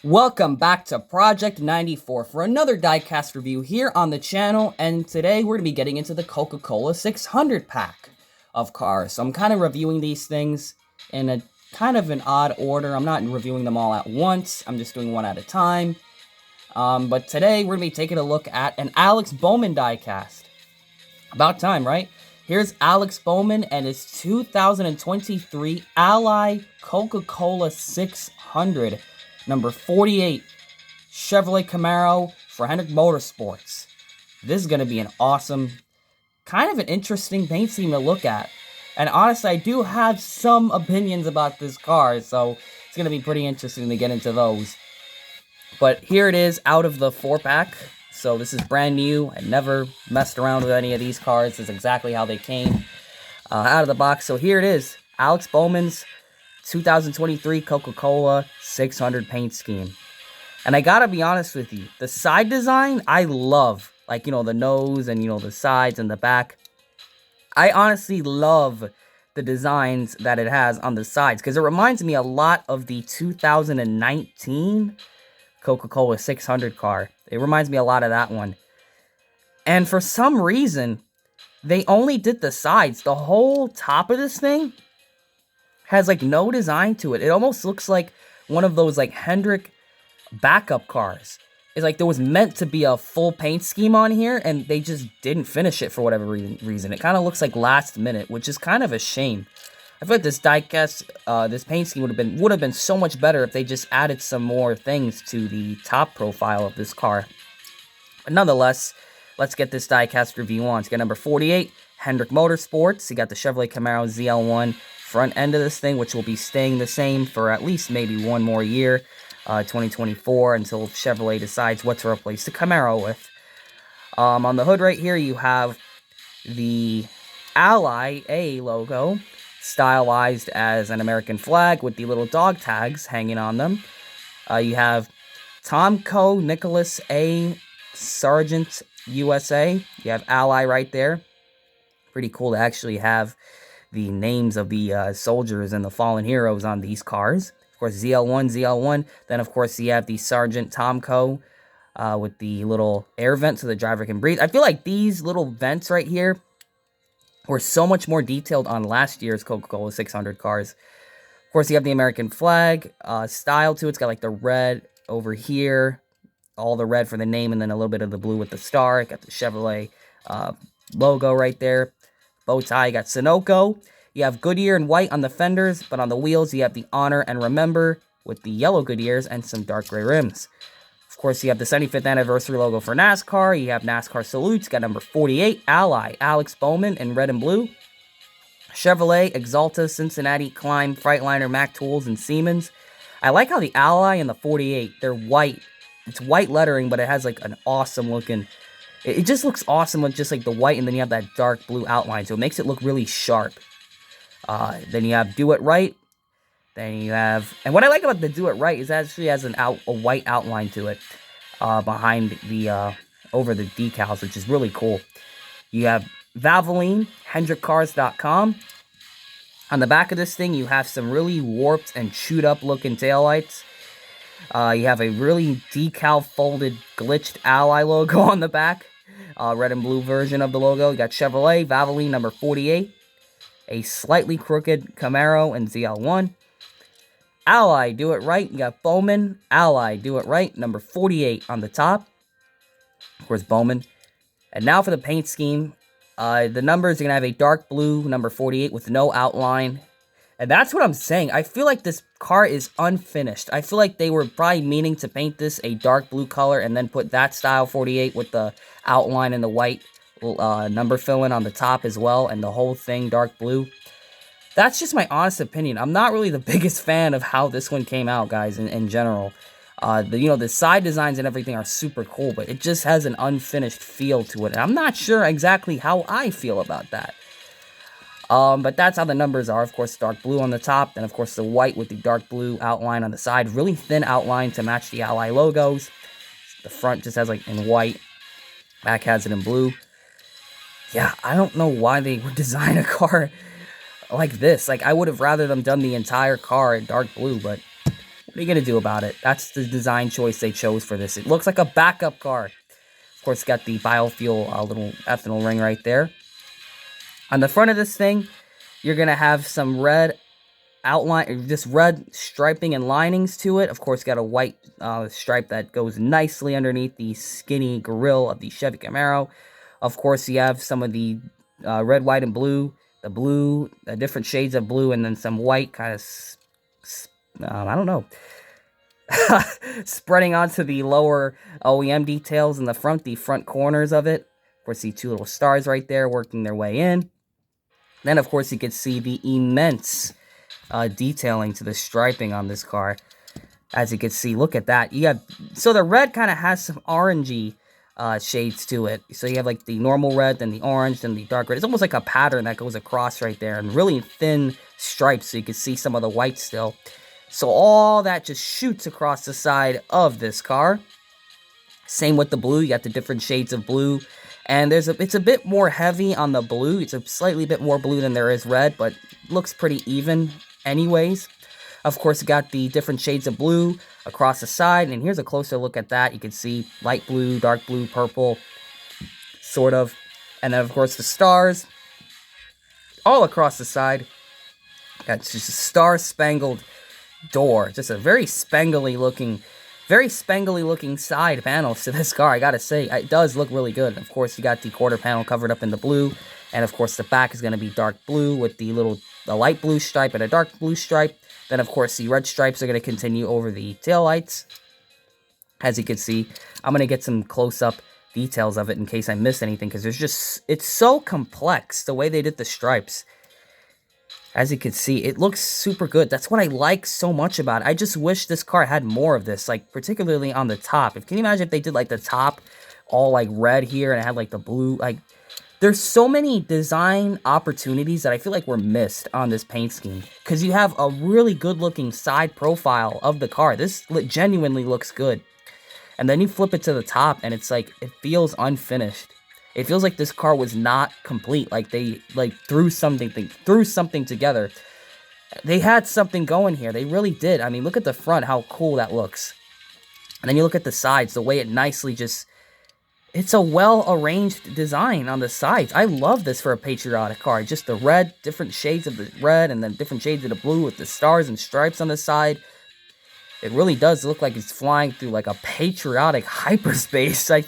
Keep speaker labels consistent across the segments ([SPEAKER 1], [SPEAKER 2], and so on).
[SPEAKER 1] Welcome back to Project 94 for another diecast review here on the channel, and today we're going to be getting into the Coca-Cola 600 pack of cars. So I'm kind of reviewing these things in a kind of an odd order. I'm not reviewing them all at once, I'm just doing one at a time. But today we're going to be taking a look at an Alex Bowman diecast. About time, right? Here's Alex Bowman and his 2023 Ally Coca-Cola 600. Number 48, Chevrolet Camaro for Hendrick Motorsports. This is going to be an awesome, kind of an interesting paint scheme to look at. And honestly, I do have some opinions about this car, so it's going to be pretty interesting to get into those. But here it is out of the 4-pack. So this is brand new. I never messed around with any of these cars. This is exactly how they came out of the box. So here it is, Alex Bowman's 2023 Coca-Cola 600 paint scheme. And I gotta be honest with you, the side design, I love. Like, you know, the nose and, you know, the sides and the back. I honestly love the designs that it has on the sides, because it reminds me a lot of the 2019 Coca-Cola 600 car. It reminds me a lot of that one. And for some reason, they only did the sides. The whole top of this thing has like no design to it. It almost looks like one of those like Hendrick backup cars. It's like there was meant to be a full paint scheme on here, and they just didn't finish it for whatever reason. It kind of looks like last minute, which is kind of a shame. I feel like this diecast, this paint scheme would have been so much better if they just added some more things to the top profile of this car. But nonetheless, let's get this diecast review on. Let's get number 48, Hendrick Motorsports. You got the Chevrolet Camaro ZL1 front end of this thing, which will be staying the same for at least maybe one more year, 2024, until Chevrolet decides what to replace the Camaro with. On the hood right here, you have the Ally A logo, stylized as an American flag with the little dog tags hanging on them. You have Tomco Nicholas A Sargent USA. You have Ally right there. Pretty cool to actually have the names of the soldiers and the fallen heroes on these cars. Of course, ZL1. Then, of course, you have the Sergeant Tomco with the little air vent so the driver can breathe. I feel like these little vents right here were so much more detailed on last year's Coca-Cola 600 cars. Of course, you have the American flag style to it. It's got like the red over here, all the red for the name, and then a little bit of the blue with the star. It got the Chevrolet logo right there. Bow tie, you got Sunoco. You have Goodyear in white on the fenders, but on the wheels, you have the Honor and Remember with the yellow Goodyears and some dark gray rims. Of course, you have the 75th anniversary logo for NASCAR. You have NASCAR salutes. You got number 48, Ally, Alex Bowman in red and blue. Chevrolet, Exalta, Cincinnati, Climb, Freightliner, Mack Tools, and Siemens. I like how the Ally and the 48, they're white. It's white lettering, but it has like an awesome looking... It just looks awesome with just like the white, and then you have that dark blue outline, so it makes it look really sharp. Then you have Do It Right. Then you have, and what I like about the Do It Right is it actually has a white outline to it behind the over the decals, which is really cool. You have Valvoline, HendrickCars.com. On the back of this thing, you have some really warped and chewed up looking taillights. You have a really decal folded glitched Ally logo on the back. Red and blue version of the logo. You got Chevrolet, Valvoline number 48. A slightly crooked Camaro and ZL1. Ally, Do It Right. You got Bowman, Ally, Do It Right, number 48 on the top. Of course, Bowman. And now for the paint scheme. The numbers are going to have a dark blue, number 48, with no outline. And that's what I'm saying. I feel like this car is unfinished. I feel like they were probably meaning to paint this a dark blue color and then put that style 48 with the outline and the white number fill-in on the top as well, and the whole thing dark blue. That's just my honest opinion. I'm not really the biggest fan of how this one came out, guys, in general. The side designs and everything are super cool, but it just has an unfinished feel to it. And I'm not sure exactly how I feel about that. But that's how the numbers are. Of course, dark blue on the top, and of course the white with the dark blue outline on the side. Really thin outline to match the Ally logos. The front just has like in white. Back has it in blue. Yeah, I don't know why they would design a car like this. Like, I would have rather them done the entire car in dark blue, but What are you going to do about it? That's the design choice they chose for this. It looks like a backup car. Of course, it's got the biofuel little ethanol ring right there. On the front of this thing, you're going to have some red outline, just red striping and linings to it. Of course, got a white stripe that goes nicely underneath the skinny grille of the Chevy Camaro. Of course, you have some of the red, white, and blue. The different shades of blue, and then some white kind of, I don't know, spreading onto the lower OEM details in the front corners of it. Of course, see two little stars right there working their way in. Then, of course, you can see the immense detailing to the striping on this car. As you can see, look at that. So the red kind of has some orangey shades to it. So you have like the normal red, then the orange, then the dark red. It's almost like a pattern that goes across right there, and really thin stripes so you can see some of the white still. So all that just shoots across the side of this car. Same with the blue. You got the different shades of blue. And it's a bit more heavy on the blue. It's a slightly bit more blue than there is red, but looks pretty even anyways. Of course, you got the different shades of blue across the side. And here's a closer look at that. You can see light blue, dark blue, purple, sort of. And then, of course, the stars all across the side. Got just a star-spangled door. Just a very spangly looking side panels to this car. I gotta say, it does look really good. Of course, you got the quarter panel covered up in the blue, and of course the back is going to be dark blue with the light blue stripe and a dark blue stripe. Then of course the red stripes are going to continue over the taillights. As you can see, I'm going to get some close-up details of it in case I miss anything, because it's so complex the way they did the stripes. As you can see, it looks super good. That's what I like so much about it. I just wish this car had more of this, like, particularly on the top. Can you imagine if they did, like, the top all, like, red here and it had, like, the blue? Like, there's so many design opportunities that I feel like were missed on this paint scheme. Because you have a really good-looking side profile of the car. This genuinely looks good. And then you flip it to the top, and it's like, it feels unfinished. It feels like this car was not complete. Like they threw something together. They had something going here. They really did. I mean, look at the front, how cool that looks. And then you look at the sides, the way it nicely just... It's a well-arranged design on the sides. I love this for a patriotic car. Just the red, different shades of the red, and then different shades of the blue with the stars and stripes on the side. It really does look like it's flying through like a patriotic hyperspace. Like,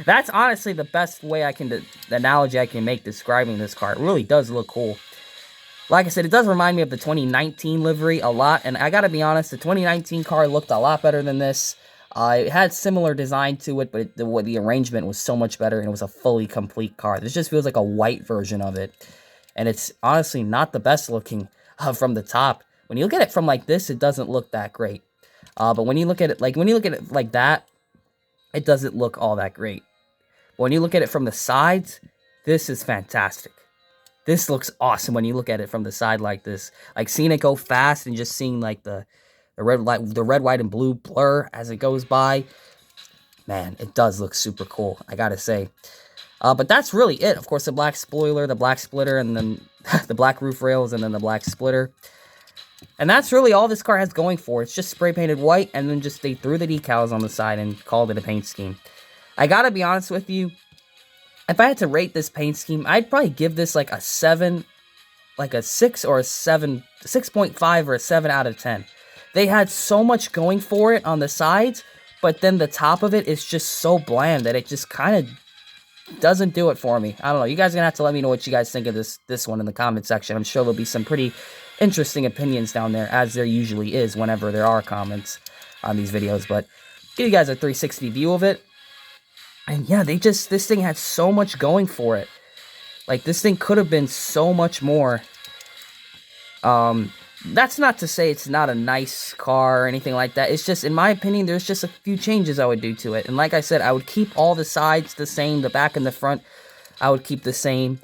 [SPEAKER 1] that's honestly the best way the analogy I can make describing this car. It really does look cool. Like I said, it does remind me of the 2019 livery a lot. And I gotta be honest, the 2019 car looked a lot better than this. It had similar design to it, but the arrangement was so much better, and it was a fully complete car. This just feels like a white version of it. And it's honestly not the best looking from the top. When you look at it from like this, it doesn't look that great. But when you look at it like that, it doesn't look all that great. But when you look at it from the sides, this is fantastic. This looks awesome when you look at it from the side like this. Like seeing it go fast and just seeing like the red, white, and blue blur as it goes by. Man, it does look super cool, I gotta say. But that's really it. Of course, the black spoiler, the black splitter, and then the black roof rails, and then the black splitter. And that's really all this car has going for it. It's just spray painted white, and then they threw the decals on the side and called it a paint scheme. I gotta be honest with you, if I had to rate this paint scheme, I'd probably give this like a 7, like a 6 or a 7, 6.5 or a 7 out of 10. They had so much going for it on the sides, but then the top of it is just so bland that it just kind of doesn't do it for me. I don't know. You guys are gonna have to let me know what you guys think of this one in the comment section. I'm sure there'll be some pretty interesting opinions down there, as there usually is whenever there are comments on these videos. But give you guys a 360 view of it. And yeah, this thing had so much going for it. Like, this thing could have been so much more. That's not to say it's not a nice car or anything like that. It's just, in my opinion, there's just a few changes I would do to it. And like I said, I would keep all the sides the same, the back and the front, I would keep the same.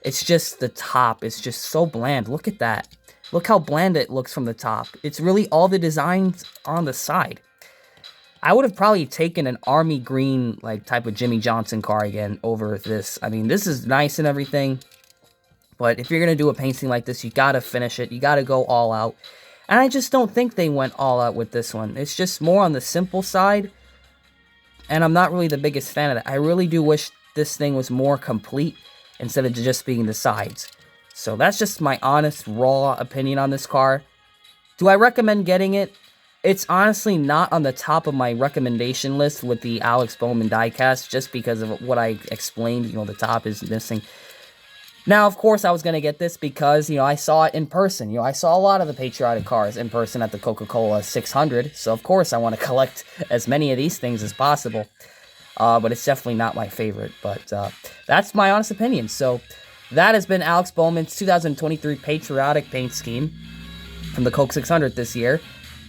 [SPEAKER 1] It's just the top. It's just so bland. Look at that. Look how bland it looks from the top. It's really all the designs on the side. I would have probably taken an army green, like, type of Jimmy Johnson car again over this. I mean, this is nice and everything, but if you're going to do a paint scheme like this, you got to finish it. You got to go all out. And I just don't think they went all out with this one. It's just more on the simple side, and I'm not really the biggest fan of that. I really do wish this thing was more complete instead of just being the sides. So that's just my honest, raw opinion on this car. Do I recommend getting it? It's honestly not on the top of my recommendation list with the Alex Bowman diecast, just because of what I explained. You know, the top is missing. Now, of course, I was going to get this because, you know, I saw it in person. You know, I saw a lot of the patriotic cars in person at the Coca-Cola 600. So, of course, I want to collect as many of these things as possible. But it's definitely not my favorite. But that's my honest opinion. So, that has been Alex Bowman's 2023 Patriotic Paint Scheme from the Coke 600 this year.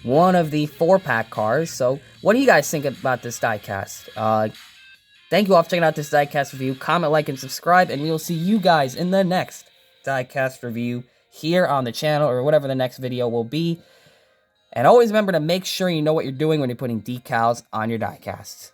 [SPEAKER 1] One of the 4-pack cars. So, what do you guys think about this diecast? Thank you all for checking out this diecast review. Comment, like, and subscribe, and we will see you guys in the next diecast review here on the channel, or whatever the next video will be. And always remember to make sure you know what you're doing when you're putting decals on your diecasts.